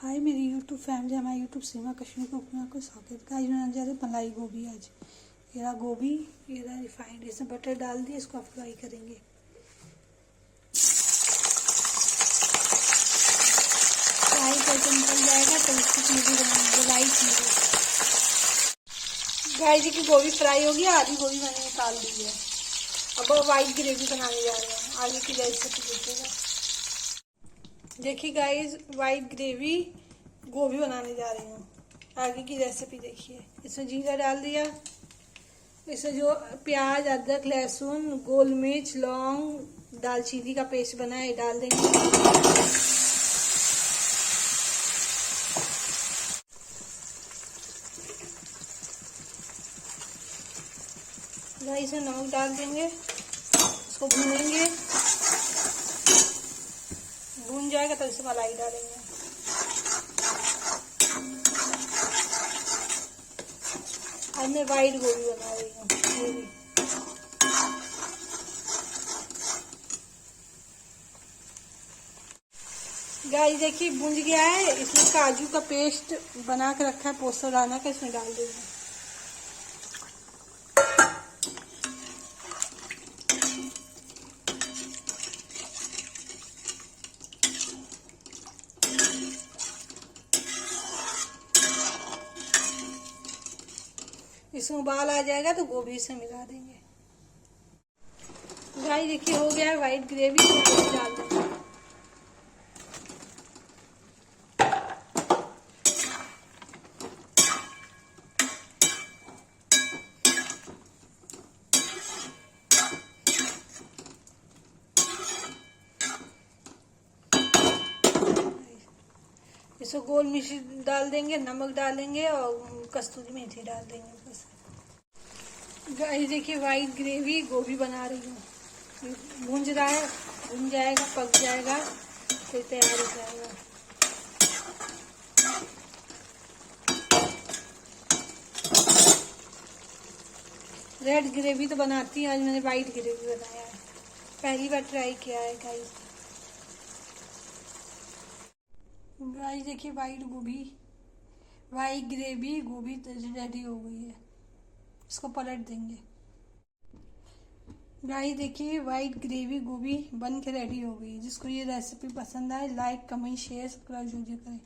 हाय मेरी YouTube family, हमारे YouTube सीमा Kashmir cooking को स्वागत का। आज बनाने जा रहे हैं मलाई गोभी। आज ये रहा गोभी, ये रहा रिफाइंड, इसमें बटर डाल दिए, इसको आप फ्राई करेंगे। फ्राई करके निकल जाएगा तो इसकी चीज़ें बनाएंगे, लाइट में। गाय जी की गोभी फ्राई होगी, आधी गोभी मैंने निकाल दी है। अब वाइट ग्रेवी बनाने जा रहे हैं। आगे की रेसिपी देखिएगा। देखिए गाइस, वाइट ग्रेवी गोभी बनाने जा रही हूँ। आगे की रेसिपी देखिए। इसमें जीरा डाल दिया, इसमें जो प्याज, अदरक, लहसुन, गोल मिर्च, लौंग, दालचीनी का पेस्ट बना है डाल देंगे। इसमें नमक डाल देंगे, इसको भूनेंगे। भून जाएगा तो इसमें मलाई डालेंगे। आज मैं वाइट गोभी बना रही हूँ। गाइस देखिए, भुंज गया है। इसमें काजू का पेस्ट बना के रखा है, पोस्टर दाना का, इसमें डाल देंगे। इसमें उबाल आ जाएगा तो गोभी से मिला देंगे। गाइस देखिए, हो गया है वाइट ग्रेवी, डाल देंगे। इसको गोल मिर्च डाल देंगे, नमक डालेंगे और कस्तूरी मेथी डाल देंगे बस। गाइस देखिए, वाइट ग्रेवी गोभी बना रही हूँ। भूंज रहा है, भून जाएगा, पक जाएगा, फिर तैयार हो जाएगा। रेड ग्रेवी तो बनाती हूँ, आज मैंने वाइट ग्रेवी बनाया है। पहली बार ट्राई किया है गाइस। गाइस देखिए, वाइट ग्रेवी गोभी रेडी हो गई है। इसको पलट देंगे। गाइस देखिए, वाइट ग्रेवी गोभी बन के रेडी हो गई। जिसको ये रेसिपी पसंद आए, लाइक, कमेंट, शेयर, सब्सक्राइब जरूर करें।